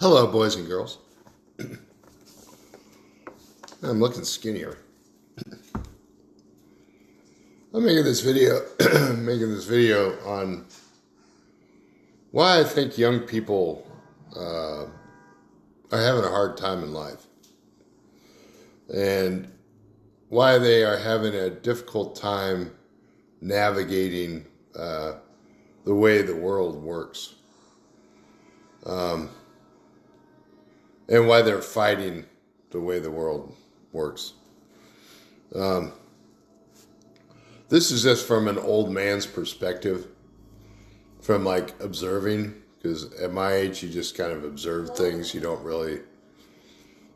Hello, boys and girls. I'm looking skinnier. I'm making this video, on why I think young people are having a hard time in life, and why they are having a difficult time navigating the way the world works. And why they're fighting the way the world works. This is just from an old man's perspective, from like observing, because at my age you just kind of observe things. You don't really,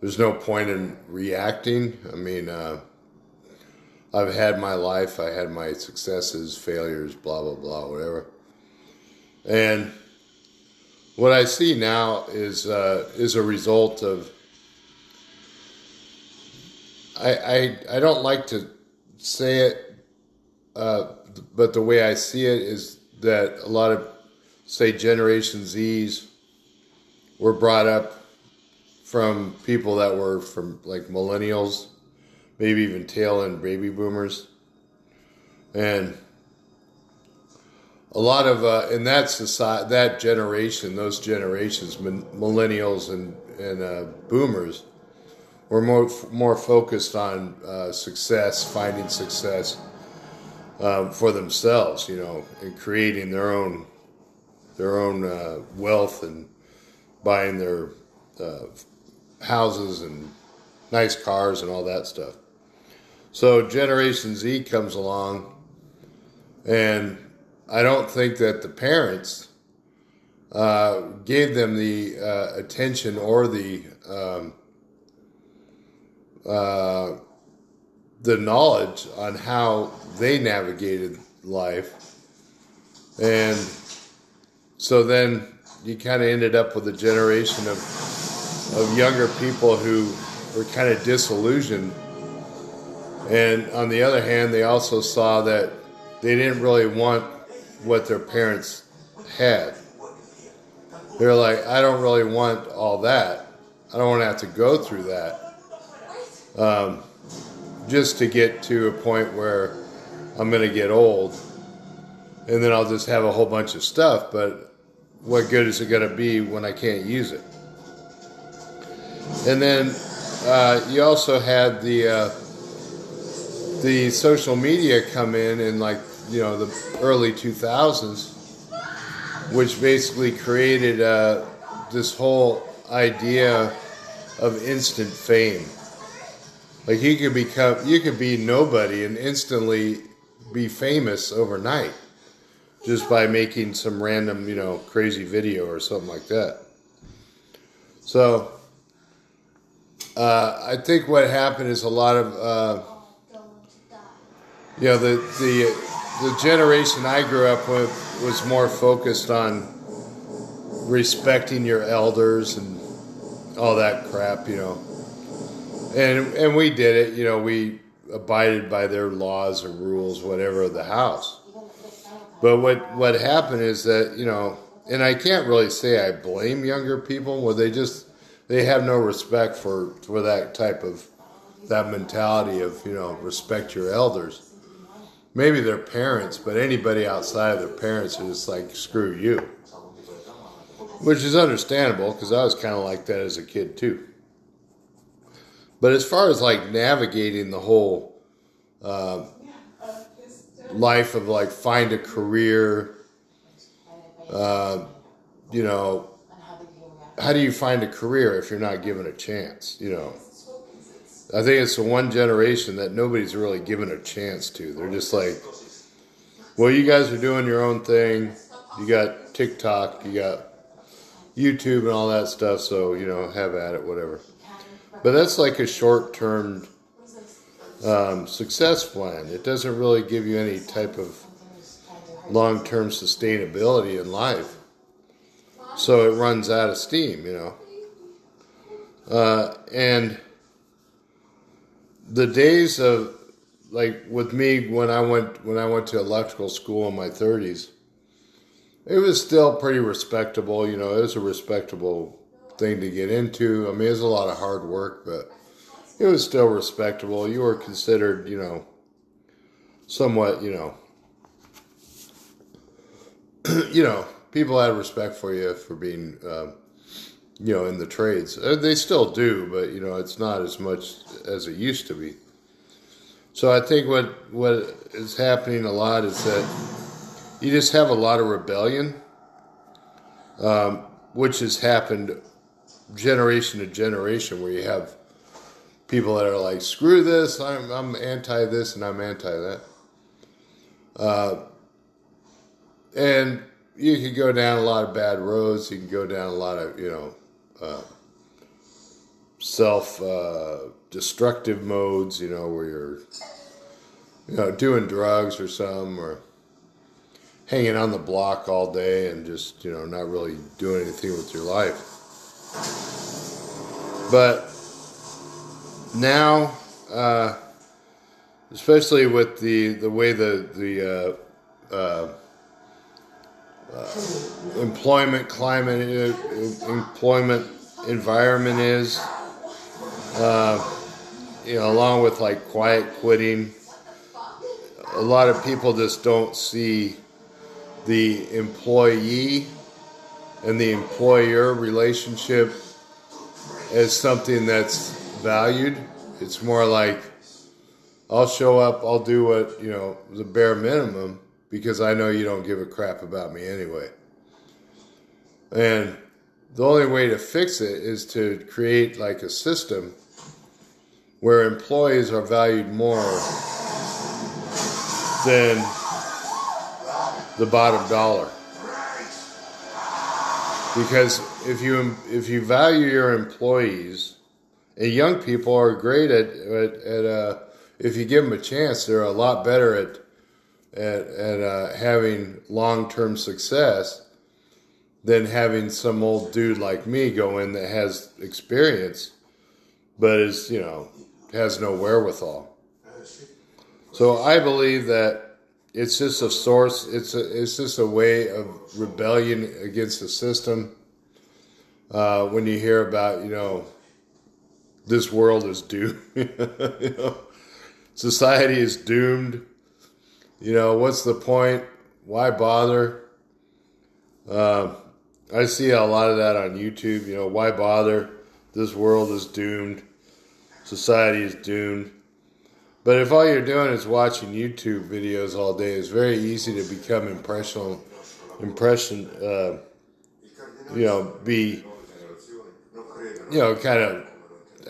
there's no point in reacting. I mean, I've had my life, I had my successes, failures, blah, blah, blah, whatever. And what I see now is a result of, I don't like to say it, but the way I see it is that a lot of, say, Generation Zs were brought up from people that were from like millennials, maybe even tail end baby boomers, and a lot of in that society, that generation, those generations, millennials and boomers, were more focused on success, finding success for themselves, you know, and creating their own wealth and buying their houses and nice cars and all that stuff. So Generation Z comes along, and I don't think that the parents gave them the attention or the knowledge on how they navigated life. And so then you kind of ended up with a generation of younger people who were kind of disillusioned. And on the other hand, they also saw that they didn't really want what their parents had. They're like, I don't really want all that. I don't want to have to go through that. Just to get to a point where I'm going to get old, and then I'll just have a whole bunch of stuff, but what good is it going to be when I can't use it? And then you also had the social media come in like, you know, the early 2000s, which basically created this whole idea of instant fame. Like you could be nobody and instantly be famous overnight just by making some random, you know, crazy video or something like that. So I think what happened is a lot of you know, the generation I grew up with was more focused on respecting your elders and all that crap, you know. And we did it, you know, we abided by their laws or rules, whatever, of the house. But what happened is that, you know, and I can't really say I blame younger people, where they have no respect for that mentality of, you know, respect your elders. Maybe their parents, but anybody outside of their parents is just like, screw you. Which is understandable, because I was kind of like that as a kid too. But as far as like navigating the whole life of like find a career, you know, how do you find a career if you're not given a chance, you know? I think it's the one generation that nobody's really given a chance to. They're just like, well, you guys are doing your own thing. You got TikTok, you got YouTube and all that stuff, so, you know, have at it, whatever. But that's like a short-term success plan. It doesn't really give you any type of long-term sustainability in life. So it runs out of steam, you know. And the days of, like with me, when I went to electrical school in my 30s, it was still pretty respectable. You know, it was a respectable thing to get into. I mean, it was a lot of hard work, but it was still respectable. You were considered, somewhat, people had respect for you for being, in the trades. They still do, but, it's not as much as it used to be. So I think what is happening a lot is that you just have a lot of rebellion, which has happened generation to generation, where you have people that are like, screw this, I'm anti this and I'm anti that. And you can go down a lot of bad roads. You can go down a lot of, self-destructive modes, where you're, doing drugs or something, or hanging on the block all day and just, not really doing anything with your life. But now, especially with the way the employment climate, employment environment is, along with like quiet quitting, a lot of people just don't see the employee and the employer relationship as something that's valued. It's more like, I'll show up, I'll do what, the bare minimum, because I know you don't give a crap about me anyway. And the only way to fix it is to create like a system where employees are valued more than the bottom dollar. Because if you value your employees, and young people are great at if you give them a chance, they're a lot better at having long-term success than having some old dude like me go in that has experience, but is, has no wherewithal. So I believe that it's just a source, it's just a way of rebellion against the system. When you hear about, this world is doomed, society is doomed, what's the point? Why bother? I see a lot of that on YouTube, why bother? This world is doomed. Society is doomed. But if all you're doing is watching YouTube videos all day, it's very easy to become kind of,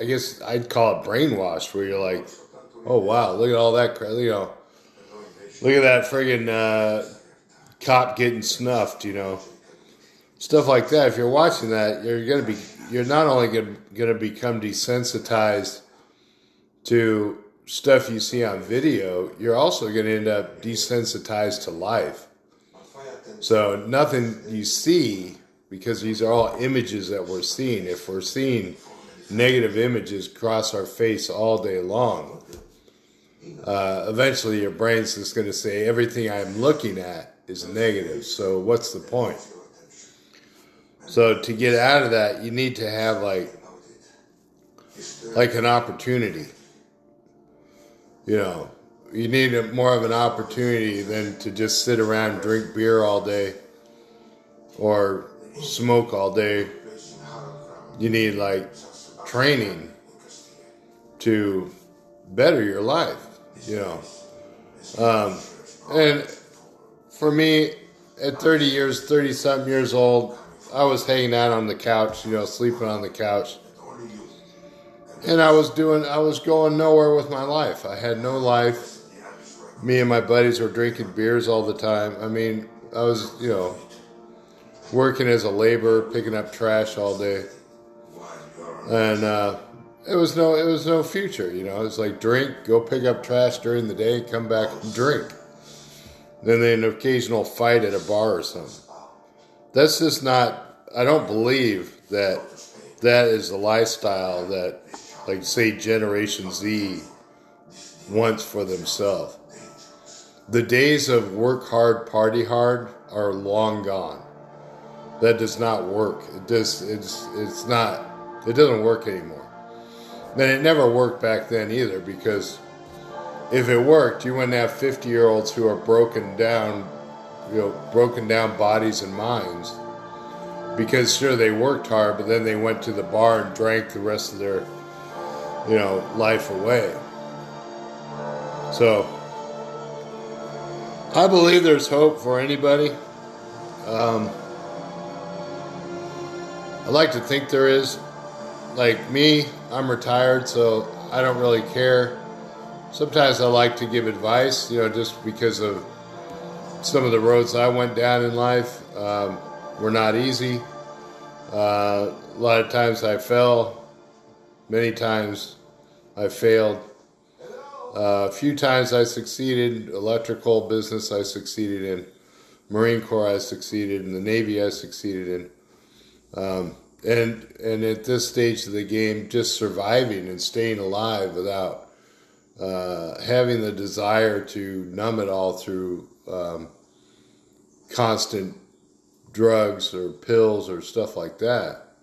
I guess I'd call it brainwashed, where you're like, oh wow, look at all that crap, look at that friggin' cop getting snuffed, stuff like that. If you're watching that, you're not only gonna become desensitized to stuff you see on video, you're also gonna end up desensitized to life. So nothing you see, because these are all images that we're seeing. If we're seeing negative images cross our face all day long, eventually your brain's just going to say everything I'm looking at is negative. So what's the point? So to get out of that, you need to have like an opportunity. You need more of an opportunity than to just sit around and drink beer all day or smoke all day. You need like training to better your life, and for me, at 30-something years old, I was hanging out on the couch, sleeping on the couch, and I was going nowhere with my life. I had no life. Me and my buddies were drinking beers all the time. I mean, I was, working as a laborer, picking up trash all day. And it was no future, It's like drink, go pick up trash during the day, come back and drink. Then an occasional fight at a bar or something. That's just not, I don't believe that is the lifestyle that, like, say, Generation Z wants for themselves. The days of work hard, party hard are long gone. that does not work. It doesn't work anymore. And it never worked back then either, because if it worked, you wouldn't have 50-year-olds who are broken down bodies and minds. Because sure, they worked hard, but then they went to the bar and drank the rest of their, life away. So, I believe there's hope for anybody. I like to think there is. Like me, I'm retired, so I don't really care. Sometimes I like to give advice, just because of some of the roads I went down in life. Were not easy. A lot of times I fell. Many times I failed. A few times I succeeded. Electrical business I succeeded in. Marine Corps I succeeded in. The Navy I succeeded in. And at this stage of the game, just surviving and staying alive without having the desire to numb it all through constant drugs or pills or stuff like that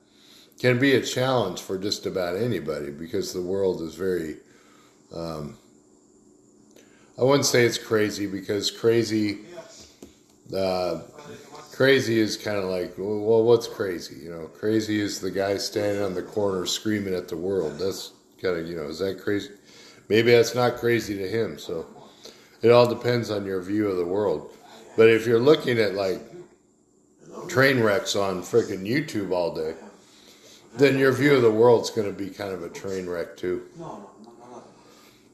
can be a challenge for just about anybody, because the world is very, I wouldn't say it's crazy, because crazy is kind of like, well, what's crazy? Crazy is the guy standing on the corner screaming at the world. That's kind of, is that crazy? Maybe that's not crazy to him. So it all depends on your view of the world. But if you're looking at like train wrecks on freaking YouTube all day, then your view of the world's going to be kind of a train wreck too.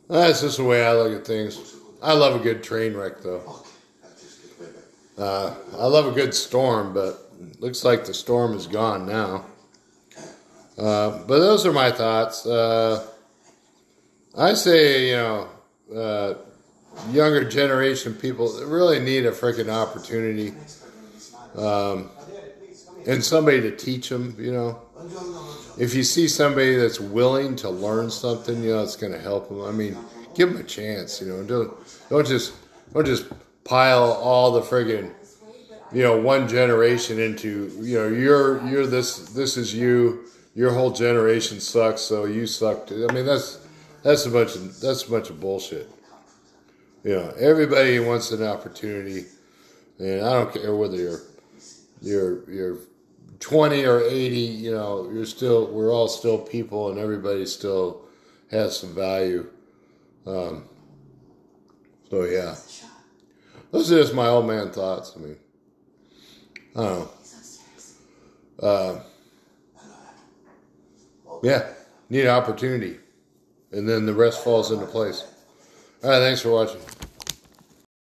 That's just the way I look at things. I love a good train wreck though. I love a good storm, but looks like the storm is gone now. But those are my thoughts. I say, younger generation people really need a freaking opportunity. And somebody to teach them, If you see somebody that's willing to learn something, it's going to help them. I mean, give them a chance, Don't just pile all the friggin', one generation into, you're this is you, your whole generation sucks, so you suck. I mean, that's a bunch of bullshit. Everybody wants an opportunity, and I don't care whether you're 20 or 80, we're all still people, and everybody still has some value. So yeah. Those are just my old man thoughts. I mean, I don't know. Yeah, need an opportunity. And then the rest falls into place. All right, thanks for watching.